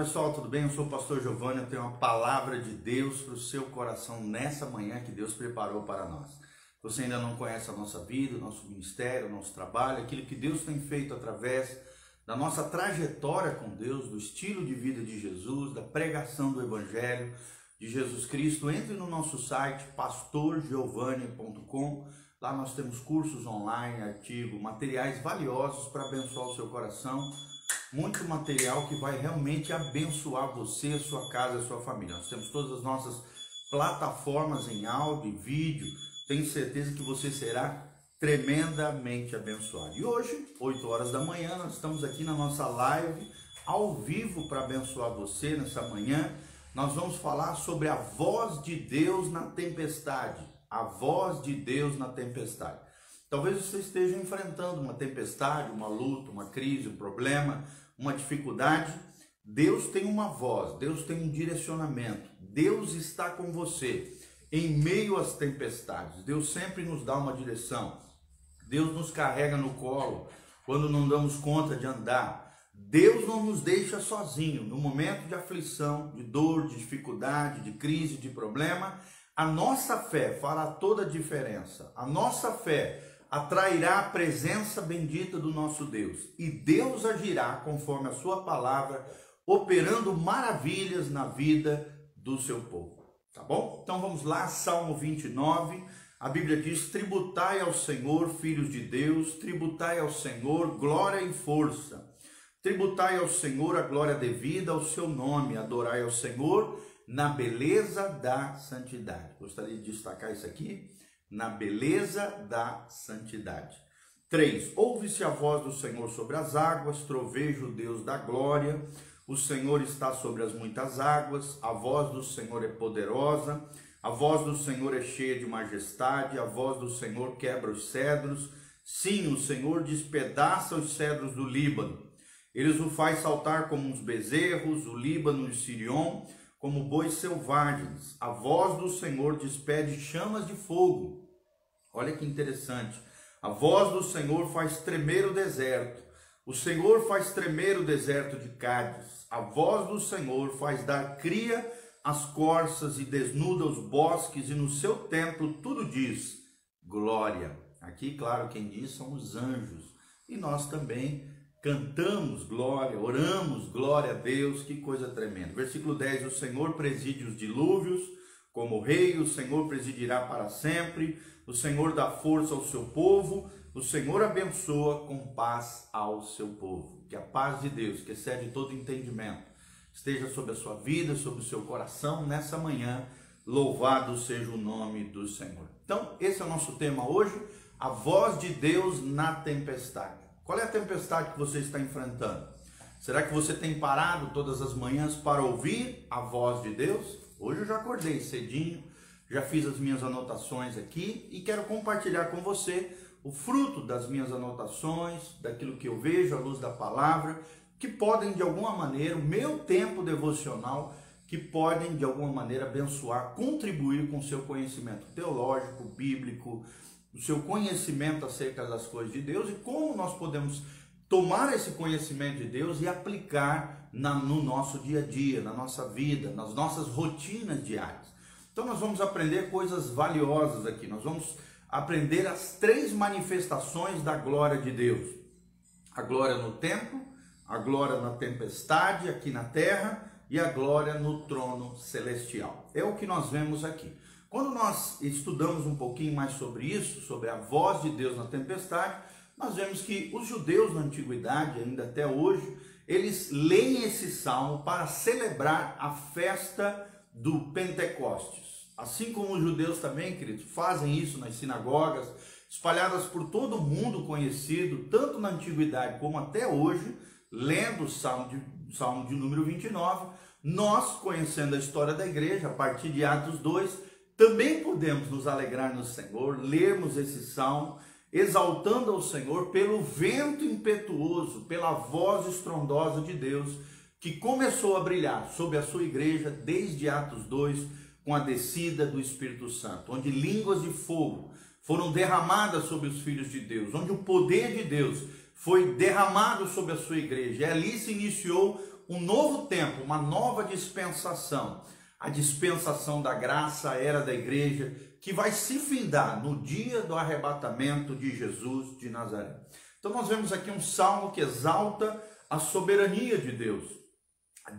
pessoal, tudo bem? Eu sou o pastor Giovanni, eu tenho uma palavra de Deus para o seu coração nessa manhã que Deus preparou para nós. Se você ainda não conhece a nossa vida, o nosso ministério, o nosso trabalho, aquilo que Deus tem feito através da nossa trajetória com Deus, do estilo de vida de Jesus, da pregação do Evangelho de Jesus Cristo, entre no nosso site pastorgiovanni.com. Lá nós temos cursos online, artigos, materiais valiosos para abençoar o seu coração. Muito material que vai realmente abençoar você, a sua casa, a sua família. Nós temos todas as nossas plataformas em áudio e vídeo. Tenho certeza que você será tremendamente abençoado. E hoje, 8 horas da manhã, nós estamos aqui na nossa live, ao vivo, para abençoar você nessa manhã. Nós vamos falar sobre a voz de Deus na tempestade. A voz de Deus na tempestade. Talvez você esteja enfrentando uma tempestade, uma luta, uma crise, um problema, uma dificuldade. Deus tem uma voz, Deus tem um direcionamento. Deus está com você em meio às tempestades. Deus sempre nos dá uma direção. Deus nos carrega no colo quando não damos conta de andar. Deus não nos deixa sozinho no momento de aflição, de dor, de dificuldade, de crise, de problema. A nossa fé fará toda a diferença. A nossa fé atrairá a presença bendita do nosso Deus. E Deus agirá conforme a sua palavra, operando maravilhas na vida do seu povo. Tá bom? Então vamos lá, Salmo 29. A Bíblia diz: tributai ao Senhor, filhos de Deus, tributai ao Senhor glória e força. Tributai ao Senhor a glória devida ao seu nome. Adorai ao Senhor na beleza da santidade. Gostaria de destacar isso aqui. Na beleza da santidade. 3. Ouve-se a voz do Senhor sobre as águas, troveja o Deus da glória. O Senhor está sobre as muitas águas, a voz do Senhor é poderosa, a voz do Senhor é cheia de majestade, a voz do Senhor quebra os cedros. Sim, o Senhor despedaça os cedros do Líbano. Eles o faz saltar como uns bezerros, o Líbano e Sirion, como bois selvagens. A voz do Senhor despede chamas de fogo. Olha que interessante. A voz do Senhor faz tremer o deserto. O Senhor faz tremer o deserto de Cádiz. A voz do Senhor faz dar cria às corças e desnuda os bosques, e no seu templo tudo diz glória. Aqui, claro, quem diz são os anjos. E nós também cantamos glória, oramos glória a Deus, que coisa tremenda. Versículo 10, o Senhor preside os dilúvios, como rei, o Senhor presidirá para sempre, o Senhor dá força ao seu povo, o Senhor abençoa com paz ao seu povo. Que a paz de Deus, que excede todo entendimento, esteja sobre a sua vida, sobre o seu coração nessa manhã. Louvado seja o nome do Senhor. Então, esse é o nosso tema hoje, a voz de Deus na tempestade. Qual é a tempestade que você está enfrentando? Será que você tem parado todas as manhãs para ouvir a voz de Deus? Hoje eu já acordei cedinho, já fiz as minhas anotações aqui e quero compartilhar com você o fruto das minhas anotações, daquilo que eu vejo à luz da palavra, que podem de alguma maneira, o meu tempo devocional, que podem de alguma maneira abençoar, contribuir com o seu conhecimento teológico, bíblico, o seu conhecimento acerca das coisas de Deus e como nós podemos tomar esse conhecimento de Deus e aplicar no nosso dia a dia, na nossa vida, nas nossas rotinas diárias. Então nós vamos aprender coisas valiosas aqui. Nós vamos aprender as 3 manifestações da glória de Deus. A glória no templo, a glória na tempestade aqui na terra e a glória no trono celestial. É o que nós vemos aqui. Quando nós estudamos um pouquinho mais sobre isso, sobre a voz de Deus na tempestade, nós vemos que os judeus na antiguidade, ainda até hoje, eles leem esse salmo para celebrar a festa do Pentecostes. Assim como os judeus também, queridos, fazem isso nas sinagogas, espalhadas por todo o mundo conhecido, tanto na antiguidade como até hoje, lendo o salmo de número 29, nós, conhecendo a história da igreja, a partir de Atos 2, também podemos nos alegrar no Senhor, lermos esse salmo, exaltando ao Senhor pelo vento impetuoso, pela voz estrondosa de Deus, que começou a brilhar sobre a sua igreja desde Atos 2, com a descida do Espírito Santo, onde línguas de fogo foram derramadas sobre os filhos de Deus, onde o poder de Deus foi derramado sobre a sua igreja. E ali se iniciou um novo tempo, uma nova dispensação. A dispensação da graça, a era da igreja, que vai se findar no dia do arrebatamento de Jesus de Nazaré. Então nós vemos aqui um salmo que exalta a soberania de Deus.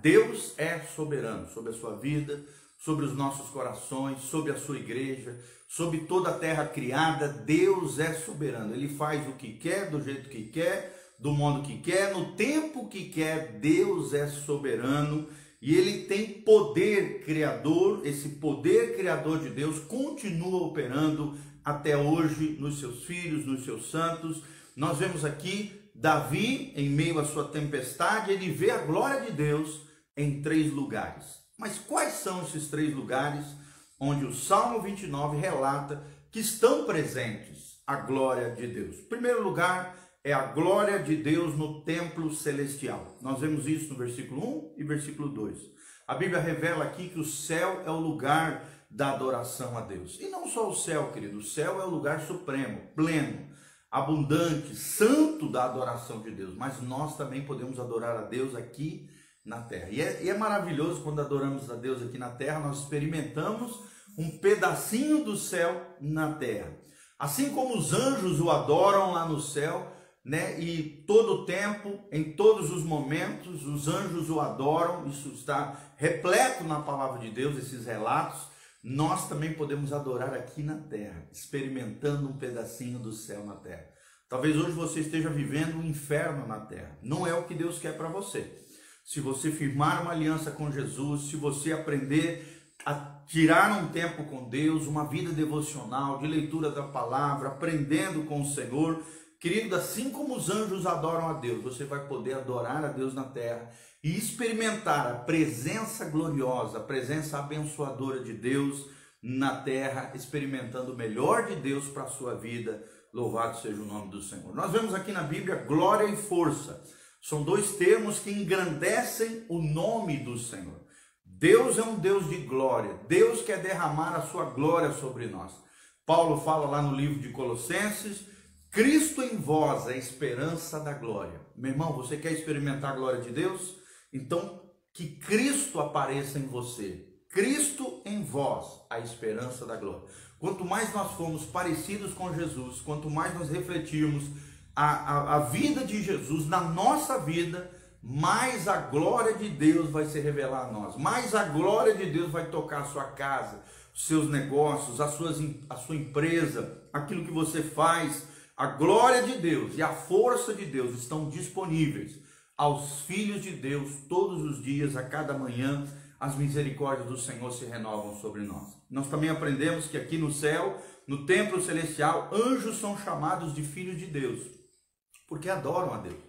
Deus é soberano sobre a sua vida, sobre os nossos corações, sobre a sua igreja, sobre toda a terra criada. Deus é soberano. Ele faz o que quer, do jeito que quer, do modo que quer, no tempo que quer. Deus é soberano e ele tem poder criador. Esse poder criador de Deus continua operando até hoje nos seus filhos, nos seus santos. Nós vemos aqui Davi, em meio à sua tempestade, ele vê a glória de Deus em 3 lugares. Mas quais são esses 3 lugares onde o Salmo 29 relata que estão presentes a glória de Deus? Em primeiro lugar, é a glória de Deus no templo celestial. Nós vemos isso no versículo 1 e versículo 2. A Bíblia revela aqui que o céu é o lugar da adoração a Deus. E não só o céu, querido, o céu é o lugar supremo, pleno, abundante, santo da adoração de Deus, mas nós também podemos adorar a Deus aqui na terra. E é maravilhoso quando adoramos a Deus aqui na terra, nós experimentamos um pedacinho do céu na terra. Assim como os anjos o adoram lá no céu, né? E todo o tempo, em todos os momentos, os anjos o adoram. Isso está repleto na palavra de Deus, esses relatos. Nós também podemos adorar aqui na terra, experimentando um pedacinho do céu na terra. Talvez hoje você esteja vivendo um inferno na terra. Não é o que Deus quer para você. Se você firmar uma aliança com Jesus, se você aprender a tirar um tempo com Deus, uma vida devocional, de leitura da palavra, aprendendo com o Senhor, querido, assim como os anjos adoram a Deus, você vai poder adorar a Deus na terra e experimentar a presença gloriosa, a presença abençoadora de Deus na terra, experimentando o melhor de Deus para a sua vida. Louvado seja o nome do Senhor. Nós vemos aqui na Bíblia glória e força. São 2 termos que engrandecem o nome do Senhor. Deus é um Deus de glória. Deus quer derramar a sua glória sobre nós. Paulo fala lá no livro de Colossenses: Cristo em vós é a esperança da glória. Meu irmão, você quer experimentar a glória de Deus? Então, que Cristo apareça em você. Cristo em vós, a esperança da glória. Quanto mais nós formos parecidos com Jesus, quanto mais nós refletirmos a vida de Jesus na nossa vida, mais a glória de Deus vai se revelar a nós. Mais a glória de Deus vai tocar a sua casa, os seus negócios, a sua empresa, aquilo que você faz. A glória de Deus e a força de Deus estão disponíveis aos filhos de Deus todos os dias, a cada manhã. As misericórdias do Senhor se renovam sobre nós. Nós também aprendemos que aqui no céu, no templo celestial, anjos são chamados de filhos de Deus, porque adoram a Deus.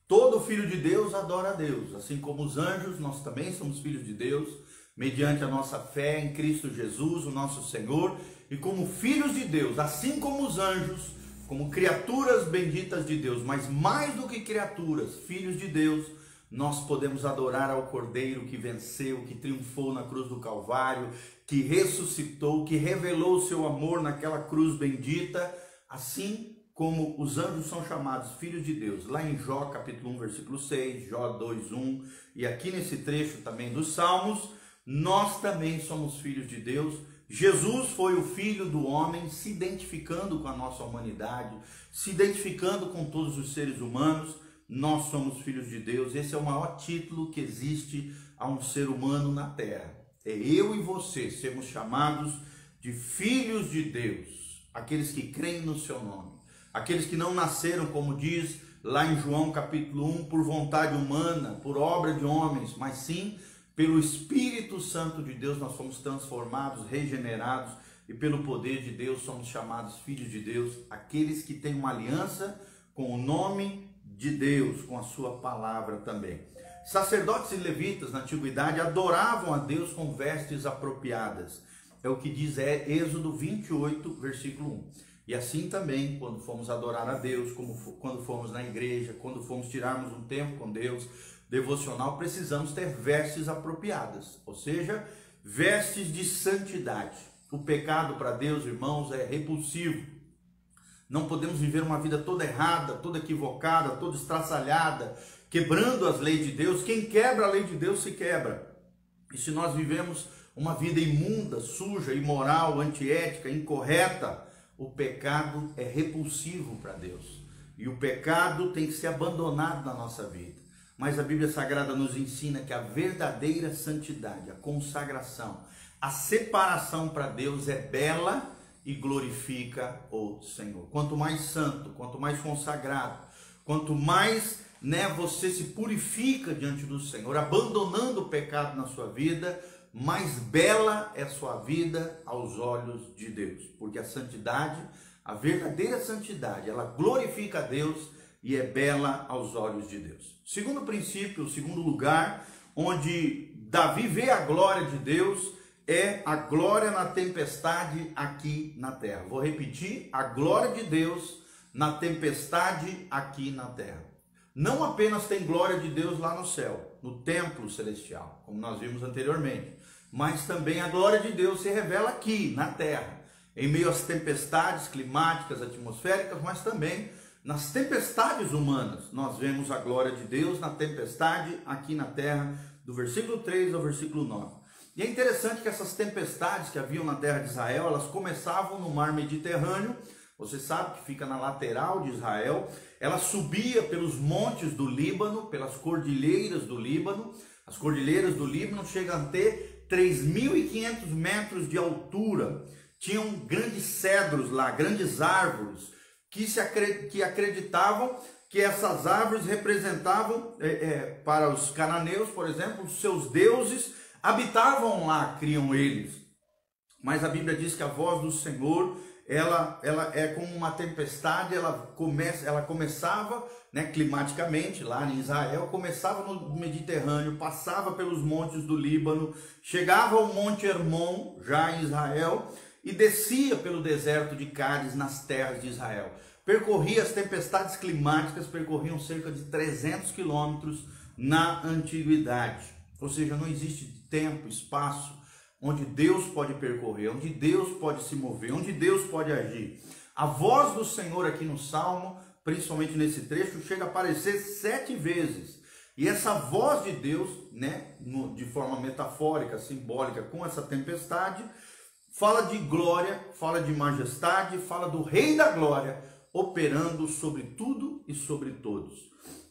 Todo filho de Deus adora a Deus, assim como os anjos. Nós também somos filhos de Deus, mediante a nossa fé em Cristo Jesus, o nosso Senhor, e como filhos de Deus, assim como os anjos, como criaturas benditas de Deus, mas mais do que criaturas, filhos de Deus, nós podemos adorar ao Cordeiro que venceu, que triunfou na cruz do Calvário, que ressuscitou, que revelou o seu amor naquela cruz bendita, assim como os anjos são chamados filhos de Deus. Lá em Jó capítulo 1, versículo 6, Jó 2, 1, e aqui nesse trecho também dos Salmos, nós também somos filhos de Deus. Jesus foi o Filho do homem, se identificando com a nossa humanidade, se identificando com todos os seres humanos. Nós somos filhos de Deus. Esse é o maior título que existe a um ser humano na terra. É eu e você sermos chamados de filhos de Deus, aqueles que creem no seu nome, aqueles que não nasceram, como diz lá em João capítulo 1, por vontade humana, por obra de homens, mas sim pelo Espírito Santo de Deus. Nós fomos transformados, regenerados, e pelo poder de Deus somos chamados filhos de Deus, aqueles que têm uma aliança com o nome de Deus, com a sua palavra também. Sacerdotes e levitas na antiguidade adoravam a Deus com vestes apropriadas. É o que diz Êxodo 28, versículo 1. E assim também, quando formos adorar a Deus, quando formos na igreja, quando formos tirarmos um tempo com Deus, devocional, precisamos ter vestes apropriadas, ou seja, vestes de santidade. O pecado para Deus, irmãos, é repulsivo. Não podemos viver uma vida toda errada, toda equivocada, toda estraçalhada, quebrando as leis de Deus. Quem quebra a lei de Deus se quebra. E se nós vivemos uma vida imunda, suja, imoral, antiética, incorreta, o pecado é repulsivo para Deus. E o pecado tem que ser abandonado na nossa vida. Mas a Bíblia Sagrada nos ensina que a verdadeira santidade, a consagração, a separação para Deus é bela e glorifica o Senhor. Quanto mais santo, quanto mais consagrado, quanto mais você se purifica diante do Senhor, abandonando o pecado na sua vida, mais bela é sua vida aos olhos de Deus. Porque a santidade, a verdadeira santidade, ela glorifica a Deus e é bela aos olhos de Deus. Segundo princípio, o segundo lugar onde Davi vê a glória de Deus é a glória na tempestade aqui na terra. Vou repetir, a glória de Deus na tempestade aqui na terra. Não apenas tem glória de Deus lá no céu, no templo celestial, como nós vimos anteriormente, mas também a glória de Deus se revela aqui na terra, em meio às tempestades climáticas, atmosféricas, mas também nas tempestades humanas. Nós vemos a glória de Deus na tempestade aqui na terra, do versículo 3 ao versículo 9. E é interessante que essas tempestades que haviam na terra de Israel, elas começavam no mar Mediterrâneo. Você sabe que fica na lateral de Israel. Ela subia pelos montes do Líbano, pelas cordilheiras do Líbano. As cordilheiras do Líbano chegam a ter 3.500 metros de altura. Tinham grandes cedros lá, grandes árvores, que acreditavam que essas árvores representavam, para os cananeus, por exemplo, os seus deuses habitavam lá, criam eles. Mas a Bíblia diz que a voz do Senhor, ela é como uma tempestade. Ela começava, climaticamente lá em Israel, começava no Mediterrâneo, passava pelos montes do Líbano, chegava ao Monte Hermon, já em Israel, e descia pelo deserto de Cádiz, nas terras de Israel. Percorria as tempestades climáticas, percorriam cerca de 300 quilômetros na antiguidade. Ou seja, não existe tempo, espaço onde Deus pode percorrer, onde Deus pode se mover, onde Deus pode agir. A voz do Senhor aqui no Salmo, principalmente nesse trecho, chega a aparecer 7 vezes. E essa voz de Deus, de forma metafórica, simbólica, com essa tempestade, fala de glória, fala de majestade, fala do Rei da Glória, operando sobre tudo e sobre todos.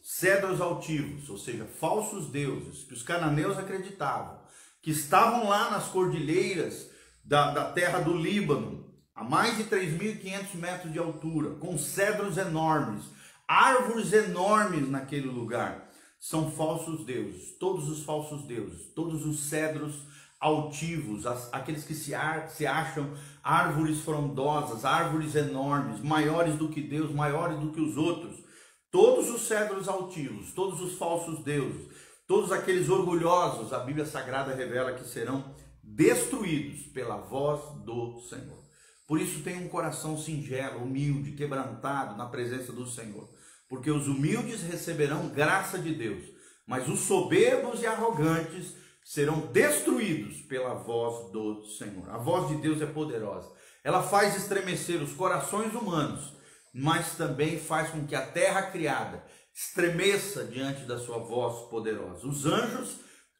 Cedros altivos, ou seja, falsos deuses, que os cananeus acreditavam, que estavam lá nas cordilheiras da terra do Líbano, a mais de 3.500 metros de altura, com cedros enormes, árvores enormes naquele lugar. São falsos deuses, todos os falsos deuses, todos os cedros altivos, aqueles que se acham árvores frondosas, árvores enormes, maiores do que Deus, maiores do que os outros. Todos os cedros altivos, todos os falsos deuses, todos aqueles orgulhosos, a Bíblia Sagrada revela que serão destruídos pela voz do Senhor. Por isso tenha um coração singelo, humilde, quebrantado na presença do Senhor. Porque os humildes receberão graça de Deus, mas os soberbos e arrogantes serão destruídos pela voz do Senhor. A voz de Deus é poderosa. Ela faz estremecer os corações humanos, mas também faz com que a terra criada estremeça diante da sua voz poderosa. Os anjos,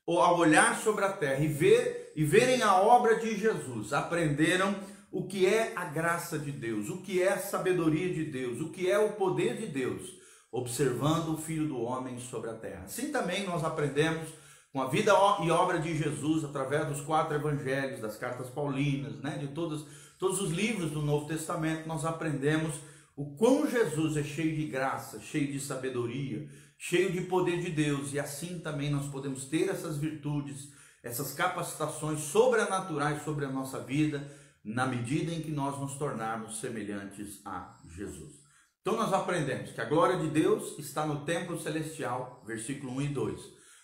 ao olhar sobre a terra e verem a obra de Jesus, aprenderam o que é a graça de Deus, o que é a sabedoria de Deus, o que é o poder de Deus, observando o Filho do Homem sobre a terra. Assim também nós aprendemos com a vida e obra de Jesus, através dos 4 evangelhos, das cartas paulinas, de todos os livros do Novo Testamento, nós aprendemos o quão Jesus é cheio de graça, cheio de sabedoria, cheio de poder de Deus. E assim também nós podemos ter essas virtudes, essas capacitações sobrenaturais sobre a nossa vida, na medida em que nós nos tornarmos semelhantes a Jesus. Então nós aprendemos que a glória de Deus está no templo celestial, versículo 1 e 2.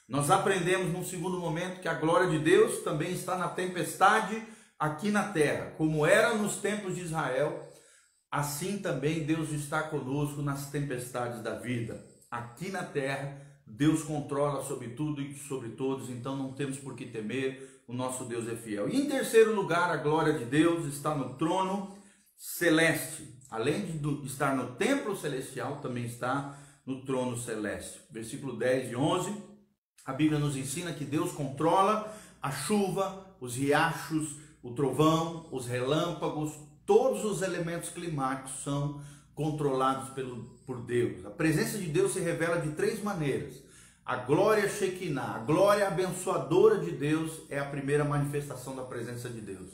Nós aprendemos num segundo momento que a glória de Deus também está na tempestade aqui na terra, como era nos tempos de Israel. Assim também Deus está conosco nas tempestades da vida. Aqui na terra, Deus controla sobre tudo e sobre todos, então não temos por que temer, o nosso Deus é fiel. E em terceiro lugar, a glória de Deus está no trono celeste. Além de estar no templo celestial, também está no trono celeste. Versículo 10 e 11, a Bíblia nos ensina que Deus controla a chuva, os riachos, o trovão, os relâmpagos, todos os elementos climáticos são controlados por Deus. A presença de Deus se revela de três maneiras. A glória Shekinah, a glória abençoadora de Deus é a primeira manifestação da presença de Deus.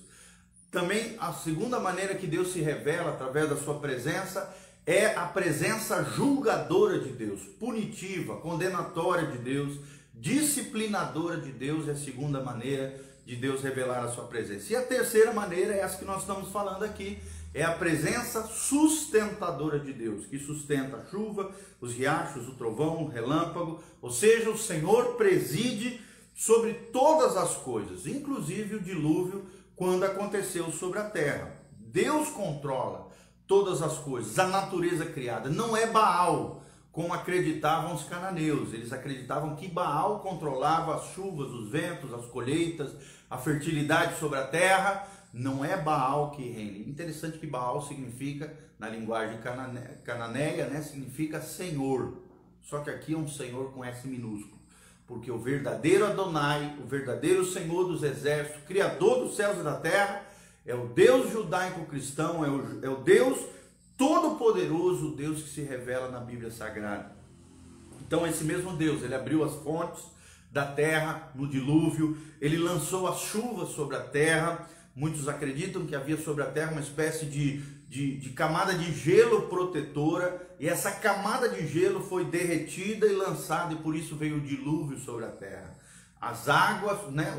Também a segunda maneira que Deus se revela através da sua presença é a presença julgadora de Deus, punitiva, condenatória de Deus, disciplinadora de Deus, é a segunda maneira de Deus revelar a sua presença. E a terceira maneira é essa que nós estamos falando aqui, é a presença sustentadora de Deus, que sustenta a chuva, os riachos, o trovão, o relâmpago, ou seja, o Senhor preside sobre todas as coisas, inclusive o dilúvio, quando aconteceu sobre a terra. Deus controla todas as coisas, a natureza criada, não é Baal, como acreditavam os cananeus. Eles acreditavam que Baal controlava as chuvas, os ventos, as colheitas, a fertilidade sobre a terra. Não é Baal que reina. Interessante que Baal significa, na linguagem cananeia, né, significa Senhor. Só que aqui é um Senhor com S minúsculo. Porque o verdadeiro Adonai, o verdadeiro Senhor dos exércitos, Criador dos céus e da terra, é o Deus judaico-cristão, é o Deus todo-poderoso, o Deus que se revela na Bíblia Sagrada. Então esse mesmo Deus, ele abriu as fontes da terra no dilúvio, ele lançou as chuvas sobre a terra. Muitos acreditam que havia sobre a terra uma espécie de camada de gelo protetora, e essa camada de gelo foi derretida e lançada, e por isso veio o dilúvio sobre a terra. As águas, né,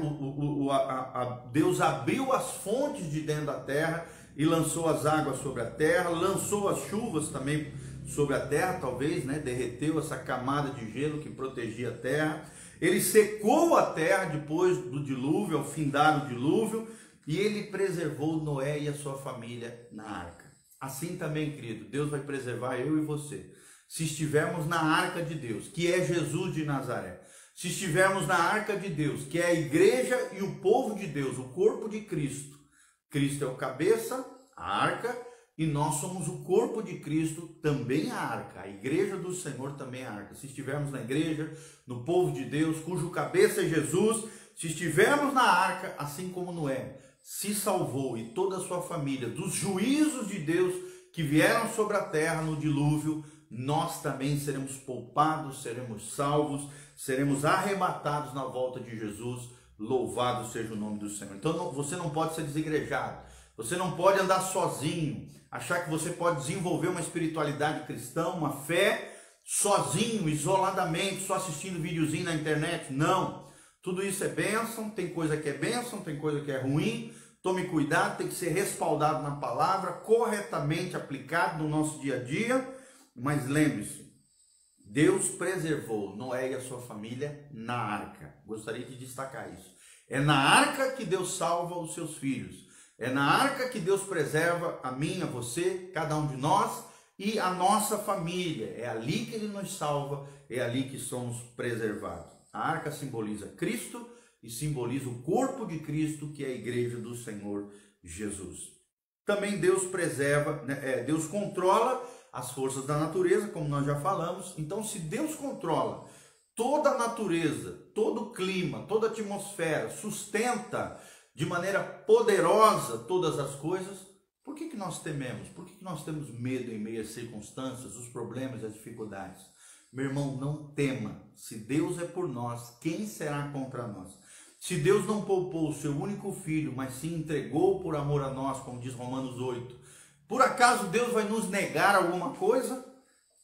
Deus abriu as fontes de dentro da terra e lançou as águas sobre a terra, lançou as chuvas também sobre a terra, talvez, né, derreteu essa camada de gelo que protegia a terra. Ele secou a terra depois do dilúvio, ao findar o dilúvio, e ele preservou Noé e a sua família na arca. Assim também, querido, Deus vai preservar eu e você, se estivermos na arca de Deus, que é Jesus de Nazaré. Se estivermos na arca de Deus, que é a igreja e o povo de Deus, o corpo de Cristo. Cristo é o cabeça, a arca, e nós somos o corpo de Cristo, também a arca. A igreja do Senhor também é a arca. Se estivermos na igreja, no povo de Deus, cujo cabeça é Jesus, se estivermos na arca, assim como Noé se salvou e toda a sua família dos juízos de Deus que vieram sobre a terra no dilúvio, nós também seremos poupados, seremos salvos, seremos arrebatados na volta de Jesus. Louvado seja o nome do Senhor. Então você não pode ser desigrejado, você não pode andar sozinho, achar que você pode desenvolver uma espiritualidade cristã, uma fé, sozinho, isoladamente, só assistindo videozinho na internet. Não, tudo isso é bênção, tem coisa que é bênção, tem coisa que é ruim. Tome cuidado, tem que ser respaldado na palavra, corretamente aplicado no nosso dia a dia. Mas lembre-se, Deus preservou Noé e a sua família na arca. Gostaria de destacar isso. É na arca que Deus salva os seus filhos. É na arca que Deus preserva a mim, a você, cada um de nós e a nossa família. É ali que Ele nos salva, é ali que somos preservados. A arca simboliza Cristo e simboliza o corpo de Cristo, que é a igreja do Senhor Jesus. Também Deus preserva, né, Deus controla as forças da natureza, como nós já falamos. Então, se Deus controla toda a natureza, todo o clima, toda a atmosfera, sustenta de maneira poderosa todas as coisas, por que nós tememos? Por que nós temos medo em meio às circunstâncias, os problemas e as dificuldades? Meu irmão, não tema. Se Deus é por nós, quem será contra nós? Se Deus não poupou o seu único filho, mas se entregou por amor a nós, como diz Romanos 8, por acaso Deus vai nos negar alguma coisa?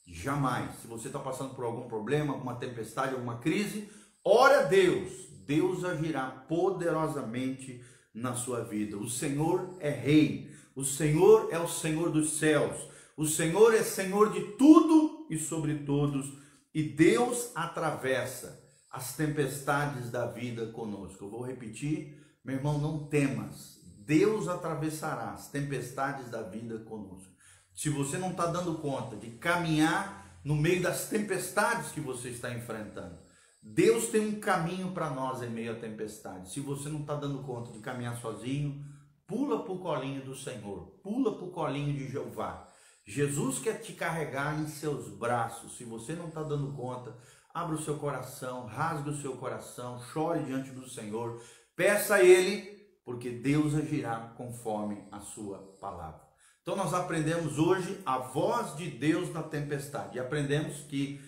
Jamais. Se você está passando por algum problema, alguma tempestade, alguma crise, ore a Deus. Deus agirá poderosamente na sua vida. O Senhor é Rei. O Senhor é o Senhor dos céus. O Senhor é Senhor de tudo e sobre todos. E Deus atravessa as tempestades da vida conosco. Eu vou repetir, meu irmão, não temas. Deus atravessará as tempestades da vida conosco. Se você não está dando conta de caminhar no meio das tempestades que você está enfrentando, Deus tem um caminho para nós em meio à tempestade. Se você não está dando conta de caminhar sozinho, pula para o colinho do Senhor, pula para o colinho de Jeová. Jesus quer te carregar em seus braços. Se você não está dando conta, abra o seu coração, rasgue o seu coração, chore diante do Senhor, peça a Ele, porque Deus agirá conforme a sua palavra. Então nós aprendemos hoje a voz de Deus na tempestade. E aprendemos que,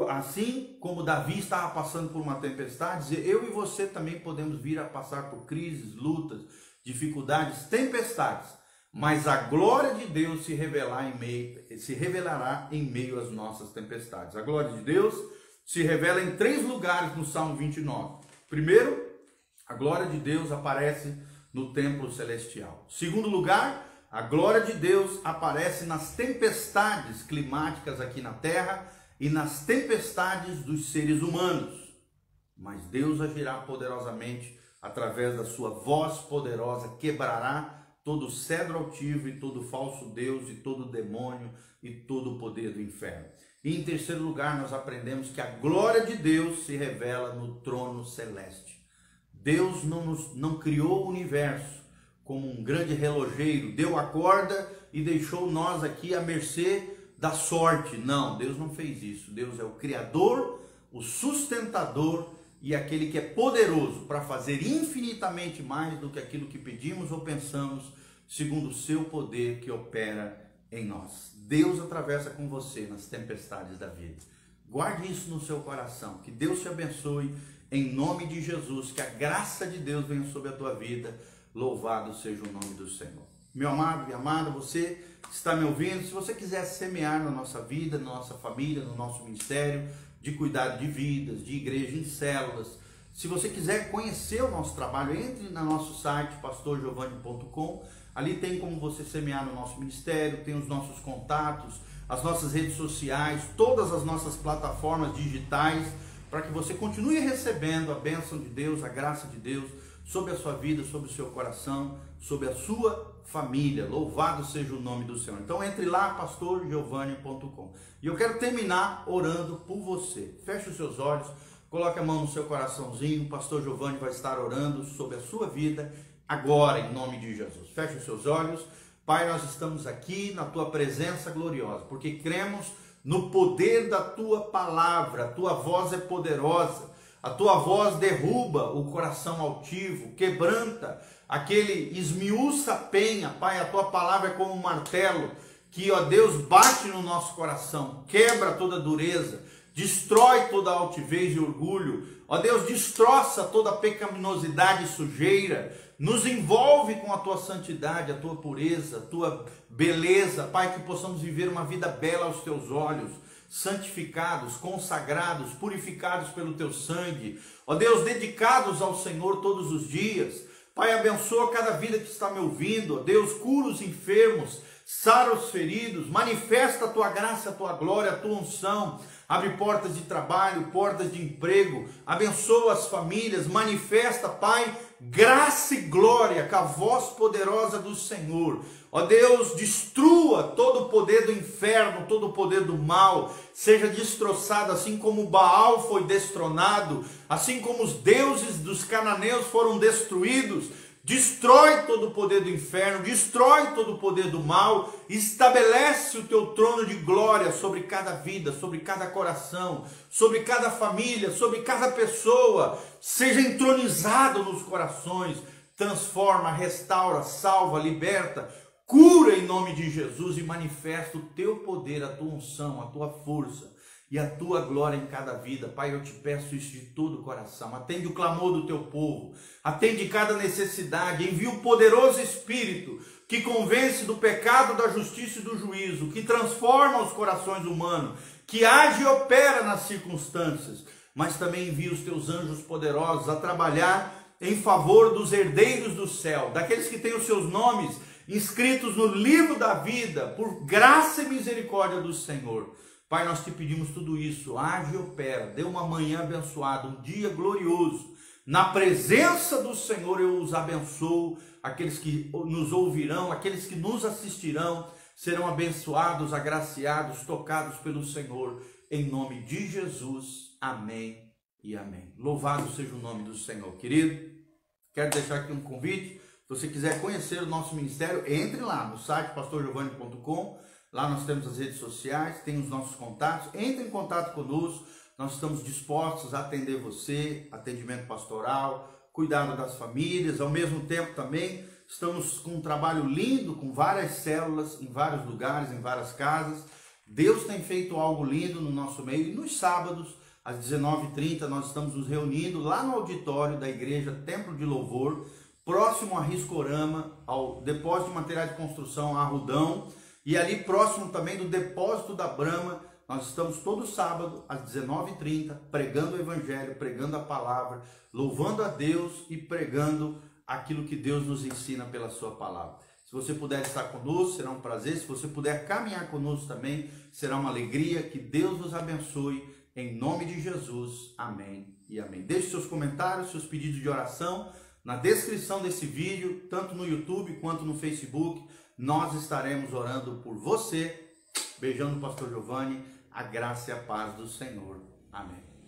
assim como Davi estava passando por uma tempestade, eu e você também podemos vir a passar por crises, lutas, dificuldades, tempestades. Mas a glória de Deus se revelará em meio às nossas tempestades. A glória de Deus se revela em 3 lugares no Salmo 29. Primeiro, a glória de Deus aparece no templo celestial. Segundo lugar, a glória de Deus aparece nas tempestades climáticas aqui na terra e nas tempestades dos seres humanos. Mas Deus agirá poderosamente através da sua voz poderosa, quebrará todo cedro altivo e todo falso Deus e todo demônio e todo o poder do inferno. E em terceiro lugar, nós aprendemos que a glória de Deus se revela no trono celeste. Deus não criou o universo como um grande relojeiro, deu a corda e deixou nós aqui à mercê da sorte. Não, Deus não fez isso. Deus é o Criador, o sustentador e aquele que é poderoso para fazer infinitamente mais do que aquilo que pedimos ou pensamos, segundo o seu poder que opera em nós. Deus atravessa com você nas tempestades da vida. Guarde isso no seu coração. Que Deus te abençoe em nome de Jesus. Que a graça de Deus venha sobre a tua vida. Louvado seja o nome do Senhor. Meu amado e amada, você que está me ouvindo, se você quiser semear na nossa vida, na nossa família, no nosso ministério de cuidado de vidas, de igreja em células, se você quiser conhecer o nosso trabalho, entre no nosso site pastorgiovanni.com. Ali tem como você semear no nosso ministério, tem os nossos contatos, as nossas redes sociais, todas as nossas plataformas digitais, para que você continue recebendo a bênção de Deus, a graça de Deus sobre a sua vida, sobre o seu coração, sobre a sua família. Louvado seja o nome do Senhor. Então entre lá, pastorgiovanni.com. E eu quero terminar orando por você. Feche os seus olhos, coloque a mão no seu coraçãozinho. O pastor Giovanni vai estar orando sobre a sua vida agora, em nome de Jesus. Feche os seus olhos. Pai, nós estamos aqui na tua presença gloriosa, porque cremos no poder da tua palavra. A tua voz é poderosa. A tua voz derruba o coração altivo, quebranta aquele, esmiuça a penha. Pai, a tua palavra é como um martelo que, ó Deus, bate no nosso coração, quebra toda dureza, destrói toda altivez e orgulho. Ó Deus, destroça toda pecaminosidade e sujeira, nos envolve com a tua santidade, a tua pureza, a tua beleza. Pai, que possamos viver uma vida bela aos teus olhos, santificados, consagrados, purificados pelo teu sangue, ó Deus, dedicados ao Senhor todos os dias. Pai, abençoa cada vida que está me ouvindo, ó Deus, cura os enfermos, sara os feridos, manifesta a tua graça, a tua glória, a tua unção, abre portas de trabalho, portas de emprego, abençoa as famílias, manifesta, Pai, graça e glória com a voz poderosa do Senhor. Ó Deus, destrua todo o poder do inferno, todo o poder do mal, seja destroçado, assim como Baal foi destronado, assim como os deuses dos cananeus foram destruídos. Destrói todo o poder do inferno, destrói todo o poder do mal, estabelece o teu trono de glória sobre cada vida, sobre cada coração, sobre cada família, sobre cada pessoa. Seja entronizado nos corações, transforma, restaura, salva, liberta, cura em nome de Jesus e manifesta o teu poder, a tua unção, a tua força e a tua glória em cada vida. Pai, eu te peço isso de todo o coração. Atende o clamor do teu povo, atende cada necessidade, envia o poderoso Espírito que convence do pecado, da justiça e do juízo, que transforma os corações humanos, que age e opera nas circunstâncias, mas também envia os teus anjos poderosos a trabalhar em favor dos herdeiros do céu, daqueles que têm os seus nomes inscritos no livro da vida, por graça e misericórdia do Senhor. Pai, nós te pedimos tudo isso, age e opera, dê uma manhã abençoada, um dia glorioso. Na presença do Senhor eu os abençoo, aqueles que nos ouvirão, aqueles que nos assistirão, serão abençoados, agraciados, tocados pelo Senhor, em nome de Jesus. Amém e amém. Louvado seja o nome do Senhor. Querido, quero deixar aqui um convite. Se você quiser conhecer o nosso ministério, entre lá no site pastorgiovanni.com. Lá nós temos as redes sociais, tem os nossos contatos. Entre em contato conosco, nós estamos dispostos a atender você, atendimento pastoral, cuidado das famílias. Ao mesmo tempo também estamos com um trabalho lindo, com várias células em vários lugares, em várias casas. Deus tem feito algo lindo no nosso meio. E nos sábados, às 19h30, nós estamos nos reunindo lá no auditório da igreja Templo de Louvor, próximo a Riscorama, ao depósito de material de construção Arrudão, e ali próximo também do depósito da Brama. Nós estamos todo sábado às 19h30 pregando o evangelho, pregando a palavra, louvando a Deus e pregando aquilo que Deus nos ensina pela sua palavra. Se você puder estar conosco, será um prazer. Se você puder caminhar conosco também, será uma alegria. Que Deus nos abençoe, em nome de Jesus. Amém e amém. Deixe seus comentários, seus pedidos de oração na descrição desse vídeo, tanto no YouTube quanto no Facebook. Nós estaremos orando por você. Beijão do pastor Giovanni. A graça e a paz do Senhor. Amém.